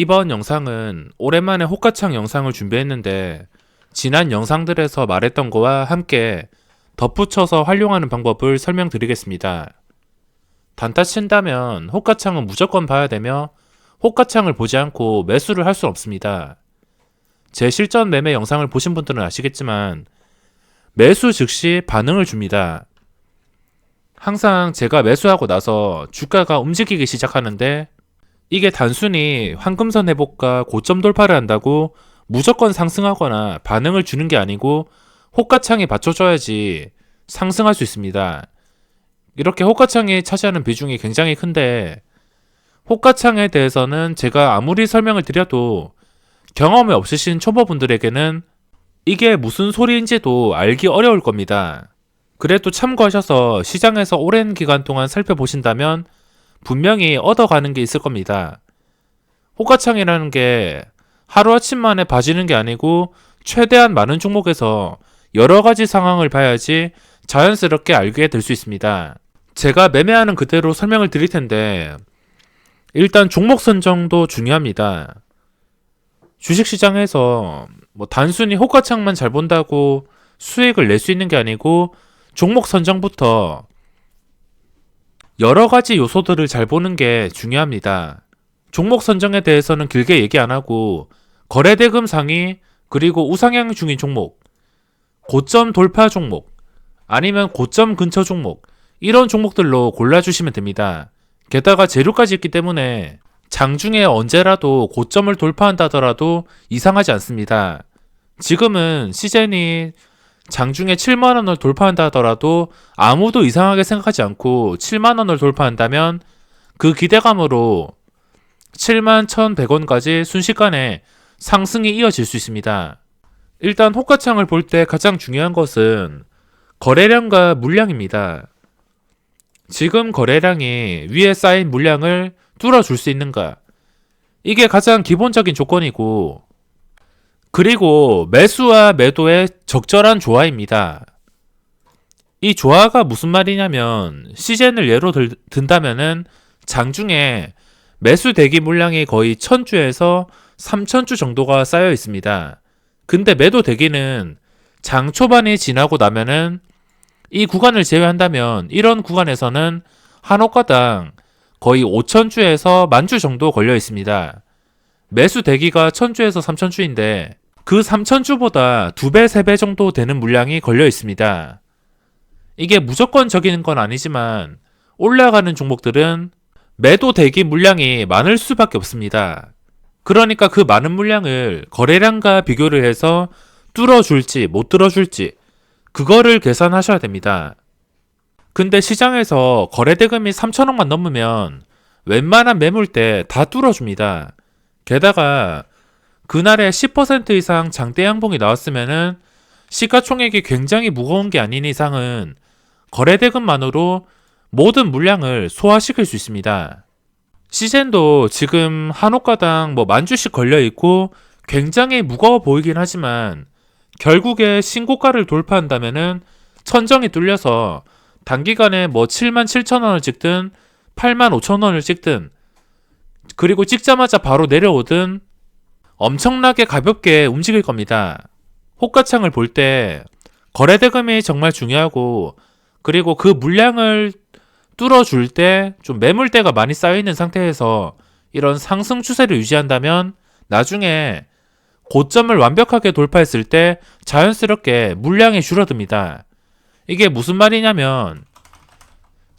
이번 영상은 오랜만에 호가창 영상을 준비했는데 지난 영상들에서 말했던 거와 함께 덧붙여서 활용하는 방법을 설명드리겠습니다. 단타 친다면 호가창은 무조건 봐야 되며 호가창을 보지 않고 매수를 할 수 없습니다. 제 실전 매매 영상을 보신 분들은 아시겠지만 매수 즉시 반응을 줍니다. 항상 제가 매수하고 나서 주가가 움직이기 시작하는데 이게 단순히 황금선 회복과 고점 돌파를 한다고 무조건 상승하거나 반응을 주는 게 아니고 호가창에 받쳐줘야지 상승할 수 있습니다. 이렇게 호가창이 차지하는 비중이 굉장히 큰데 호가창에 대해서는 제가 아무리 설명을 드려도 경험이 없으신 초보분들에게는 이게 무슨 소리인지도 알기 어려울 겁니다. 그래도 참고하셔서 시장에서 오랜 기간 동안 살펴보신다면 분명히 얻어가는 게 있을 겁니다. 호가창이라는 게 하루아침 만에 봐지는 게 아니고 최대한 많은 종목에서 여러 가지 상황을 봐야지 자연스럽게 알게 될 수 있습니다. 제가 매매하는 그대로 설명을 드릴 텐데 일단 종목 선정도 중요합니다. 주식시장에서 단순히 호가창만 잘 본다고 수익을 낼 수 있는 게 아니고 종목 선정부터 여러 가지 요소들을 잘 보는 게 중요합니다. 종목 선정에 대해서는 길게 얘기 안 하고 거래대금 상위 그리고 우상향 중인 종목, 고점 돌파 종목, 아니면 고점 근처 종목 이런 종목들로 골라주시면 됩니다. 게다가 재료까지 있기 때문에 장중에 언제라도 고점을 돌파한다 하더라도 이상하지 않습니다. 지금은 시젠이 장중에 7만원을 돌파한다 하더라도 아무도 이상하게 생각하지 않고 7만원을 돌파한다면 그 기대감으로 71,100원까지 순식간에 상승이 이어질 수 있습니다. 일단 호가창을 볼 때 가장 중요한 것은 거래량과 물량입니다. 지금 거래량이 위에 쌓인 물량을 뚫어줄 수 있는가? 이게 가장 기본적인 조건이고, 그리고 매수와 매도의 적절한 조화입니다. 이 조화가 무슨 말이냐면 시젠을 예로 든다면은 장중에 매수 대기 물량이 거의 1000주에서 3000주 정도가 쌓여 있습니다. 근데 매도 대기는 장 초반이 지나고 나면은 이 구간을 제외한다면 이런 구간에서는 한 호가당 거의 5000주에서 10,000주 정도 걸려 있습니다. 매수 대기가 1000주에서 3000주인데 그 3000주보다 2배, 3배 정도 되는 물량이 걸려 있습니다. 이게 무조건적인 건 아니지만 올라가는 종목들은 매도 대기 물량이 많을 수밖에 없습니다. 그러니까 그 많은 물량을 거래량과 비교를 해서 뚫어줄지 못 뚫어줄지 그거를 계산하셔야 됩니다. 근데 시장에서 거래대금이 3천억만 넘으면 웬만한 매물대 다 뚫어줍니다. 게다가 그날에 10% 이상 장대 양봉이 나왔으면은 시가총액이 굉장히 무거운 게 아닌 이상은 거래대금만으로 모든 물량을 소화시킬 수 있습니다. 시젠도 지금 한 호가당 10,000주씩 걸려있고 굉장히 무거워 보이긴 하지만 결국에 신고가를 돌파한다면은 천정이 뚫려서 단기간에 77,000원을 찍든 85,000원을 찍든 그리고 찍자마자 바로 내려오든 엄청나게 가볍게 움직일 겁니다. 호가창을 볼 때 거래대금이 정말 중요하고 그리고 그 물량을 뚫어줄 때 좀 매물대가 많이 쌓여있는 상태에서 이런 상승 추세를 유지한다면 나중에 고점을 완벽하게 돌파했을 때 자연스럽게 물량이 줄어듭니다. 이게 무슨 말이냐면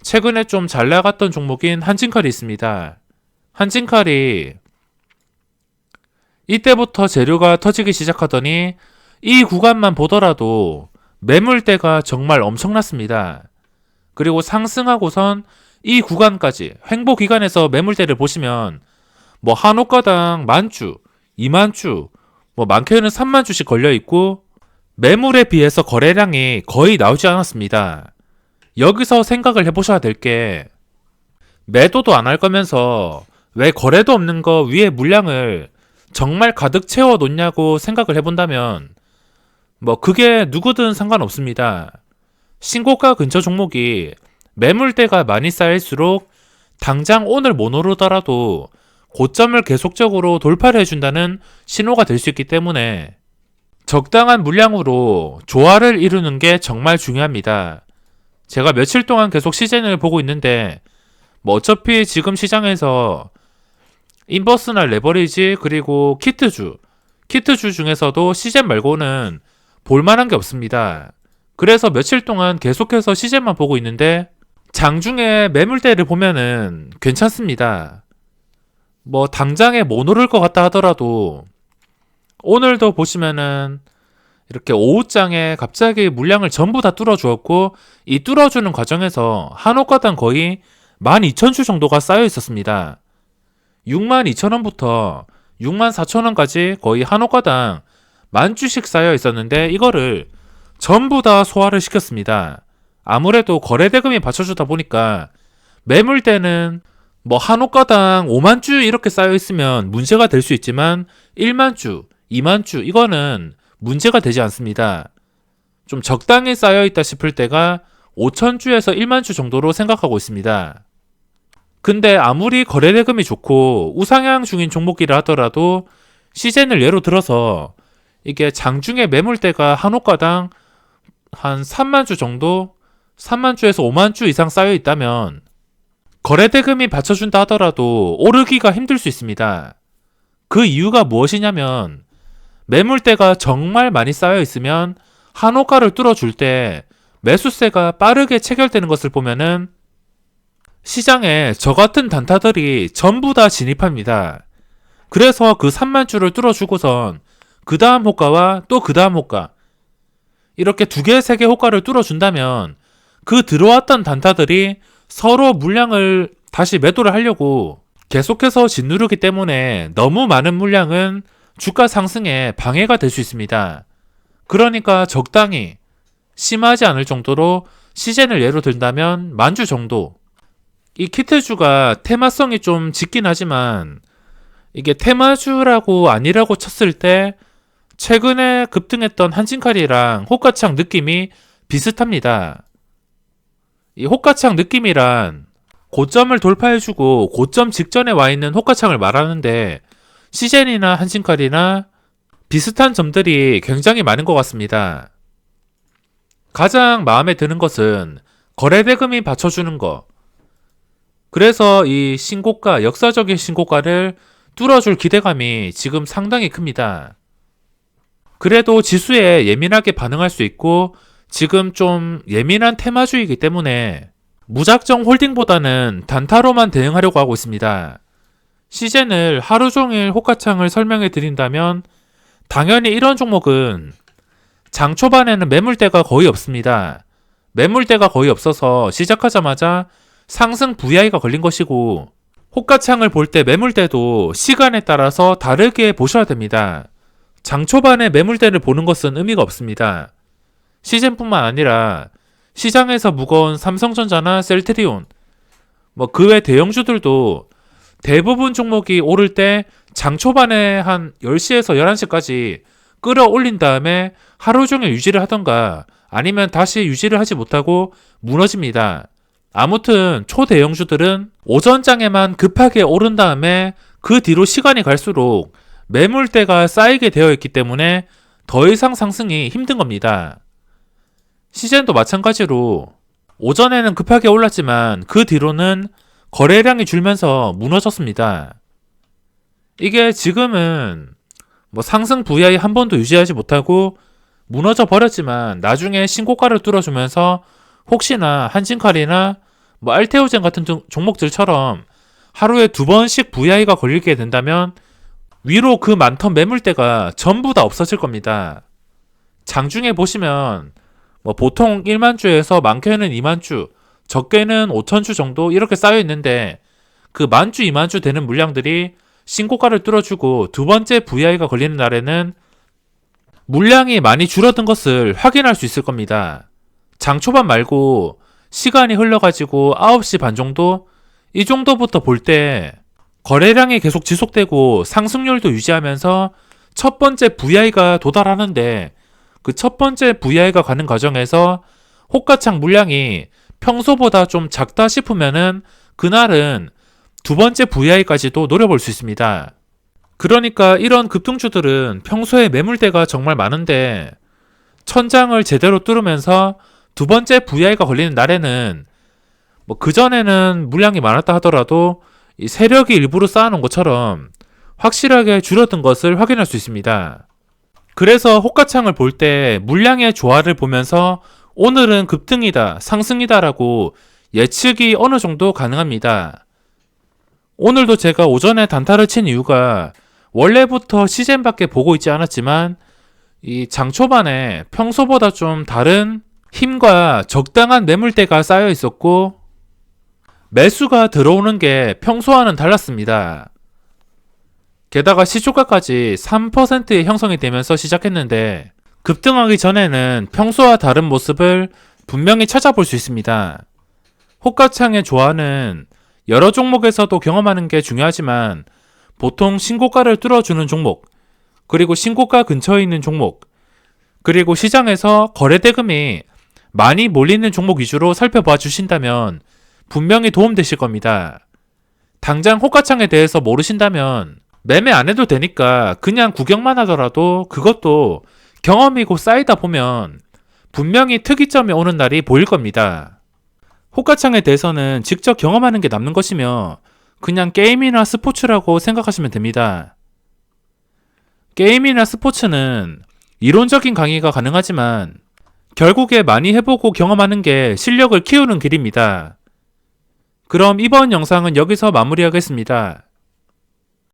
최근에 좀 잘 나갔던 종목인 한진칼이 있습니다. 한진칼이 이때부터 재료가 터지기 시작하더니 이 구간만 보더라도 매물대가 정말 엄청났습니다. 그리고 상승하고선 이 구간까지 횡보 기간에서 매물대를 보시면 한 호가당 10,000주, 20,000주, 많게는 30,000주씩 걸려있고 매물에 비해서 거래량이 거의 나오지 않았습니다. 여기서 생각을 해보셔야 될 게 매도도 안 할 거면서 왜 거래도 없는 거 위에 물량을 정말 가득 채워 놓냐고 생각을 해본다면 그게 누구든 상관없습니다. 신고가 근처 종목이 매물대가 많이 쌓일수록 당장 오늘 못 오르더라도 고점을 계속적으로 돌파를 해준다는 신호가 될 수 있기 때문에 적당한 물량으로 조화를 이루는 게 정말 중요합니다. 제가 며칠 동안 계속 시즌을 보고 있는데 뭐 어차피 지금 시장에서 인버스나 레버리지 그리고 키트주 중에서도 시즌 말고는 볼만한 게 없습니다. 그래서 며칠 동안 계속해서 시즌만 보고 있는데 장중에 매물대를 보면은 괜찮습니다. 뭐 당장에 못 오를 것 같다 하더라도 오늘도 보시면은 이렇게 오후장에 갑자기 물량을 전부 다 뚫어주었고 이 뚫어주는 과정에서 한 호가당 거의 12,000주 정도가 쌓여 있었습니다. 62,000원부터 64,000원까지 거의 한 호가당 10,000주씩 쌓여 있었는데 이거를 전부 다 소화를 시켰습니다. 아무래도 거래대금이 받쳐주다 보니까 매물대는 뭐 한 호가당 50,000주 이렇게 쌓여 있으면 문제가 될 수 있지만 10,000주, 20,000주 이거는 문제가 되지 않습니다. 좀 적당히 쌓여 있다 싶을 때가 5,000주에서 10,000주 정도로 생각하고 있습니다. 근데 아무리 거래대금이 좋고 우상향 중인 종목이라 하더라도 시즌을 예로 들어서 이게 장중에 매물대가 한 호가당 한 30,000주 정도, 30,000주에서 50,000주 이상 쌓여 있다면 거래대금이 받쳐준다 하더라도 오르기가 힘들 수 있습니다. 그 이유가 무엇이냐면 매물대가 정말 많이 쌓여 있으면 한 호가를 뚫어줄 때 매수세가 빠르게 체결되는 것을 보면은 시장에 저 같은 단타들이 전부 다 진입합니다. 그래서 그 30,000주를 뚫어주고선 그 다음 호가와 또 그 다음 호가 이렇게 2개, 3개 호가를 뚫어준다면 그 들어왔던 단타들이 서로 물량을 다시 매도를 하려고 계속해서 짓누르기 때문에 너무 많은 물량은 주가 상승에 방해가 될 수 있습니다. 그러니까 적당히 심하지 않을 정도로 시즌을 예로 든다면 10,000주 정도. 이 키트주가 테마성이 좀 짙긴 하지만 이게 테마주라고 아니라고 쳤을 때 최근에 급등했던 한진칼이랑 호가창 느낌이 비슷합니다. 이 호가창 느낌이란 고점을 돌파해주고 고점 직전에 와 있는 호가창을 말하는데 시젠이나 한진칼이나 비슷한 점들이 굉장히 많은 것 같습니다. 가장 마음에 드는 것은 거래대금이 받쳐주는 거. 그래서 이 신고가, 역사적인 신고가를 뚫어줄 기대감이 지금 상당히 큽니다. 그래도 지수에 예민하게 반응할 수 있고 지금 좀 예민한 테마주이기 때문에 무작정 홀딩보다는 단타로만 대응하려고 하고 있습니다. 시즌을 하루 종일 호가창을 설명해 드린다면 당연히 이런 종목은 장 초반에는 매물대가 거의 없습니다. 매물대가 거의 없어서 시작하자마자 상승 VI가 걸린 것이고 호가창을 볼 때 매물대도 시간에 따라서 다르게 보셔야 됩니다. 장 초반에 매물대를 보는 것은 의미가 없습니다. 시즌뿐만 아니라 시장에서 무거운 삼성전자나 셀트리온, 뭐 그 외 대형주들도 대부분 종목이 오를 때 장 초반에 한 10시에서 11시까지 끌어올린 다음에 하루 종일 유지를 하던가 아니면 다시 유지를 하지 못하고 무너집니다. 아무튼 초대형주들은 오전장에만 급하게 오른 다음에 그 뒤로 시간이 갈수록 매물대가 쌓이게 되어 있기 때문에 더 이상 상승이 힘든 겁니다. 시젠도 마찬가지로 오전에는 급하게 올랐지만 그 뒤로는 거래량이 줄면서 무너졌습니다. 이게 지금은 뭐 상승 VI 한 번도 유지하지 못하고 무너져 버렸지만 나중에 신고가를 뚫어주면서 혹시나 한진칼이나 뭐 알테오젠 같은 종목들처럼 하루에 2번씩 VI가 걸리게 된다면 위로 그 많던 매물대가 전부 다 없어질 겁니다. 장중에 보시면 뭐 보통 10,000주에서 많게는 20,000주, 적게는 5,000주 정도 이렇게 쌓여 있는데 그 10,000주, 20,000주 되는 물량들이 신고가를 뚫어주고 두 번째 VI가 걸리는 날에는 물량이 많이 줄어든 것을 확인할 수 있을 겁니다. 장 초반 말고 시간이 흘러가지고 9시 반 정도? 이 정도부터 볼 때 거래량이 계속 지속되고 상승률도 유지하면서 첫 번째 VI가 도달하는데 그 첫 번째 VI가 가는 과정에서 호가창 물량이 평소보다 좀 작다 싶으면은 그날은 두 번째 VI까지도 노려볼 수 있습니다. 그러니까 이런 급등주들은 평소에 매물대가 정말 많은데 천장을 제대로 뚫으면서 두 번째 VI가 걸리는 날에는 뭐 그전에는 물량이 많았다 하더라도 이 세력이 일부러 쌓아놓은 것처럼 확실하게 줄어든 것을 확인할 수 있습니다. 그래서 호가창을 볼 때 물량의 조화를 보면서 오늘은 급등이다, 상승이다 라고 예측이 어느 정도 가능합니다. 오늘도 제가 오전에 단타를 친 이유가 원래부터 시즌밖에 보고 있지 않았지만 이 장 초반에 평소보다 좀 다른 힘과 적당한 매물대가 쌓여 있었고 매수가 들어오는 게 평소와는 달랐습니다. 게다가 시초가까지 3%의 형성이 되면서 시작했는데 급등하기 전에는 평소와 다른 모습을 분명히 찾아볼 수 있습니다. 호가창의 조화는 여러 종목에서도 경험하는 게 중요하지만 보통 신고가를 뚫어주는 종목, 그리고 신고가 근처에 있는 종목, 그리고 시장에서 거래대금이 많이 몰리는 종목 위주로 살펴봐 주신다면 분명히 도움되실 겁니다. 당장 호가창에 대해서 모르신다면 매매 안 해도 되니까 그냥 구경만 하더라도 그것도 경험이고 쌓이다 보면 분명히 특이점이 오는 날이 보일 겁니다. 호가창에 대해서는 직접 경험하는 게 남는 것이며 그냥 게임이나 스포츠라고 생각하시면 됩니다. 게임이나 스포츠는 이론적인 강의가 가능하지만 결국에 많이 해보고 경험하는 게 실력을 키우는 길입니다. 그럼 이번 영상은 여기서 마무리하겠습니다.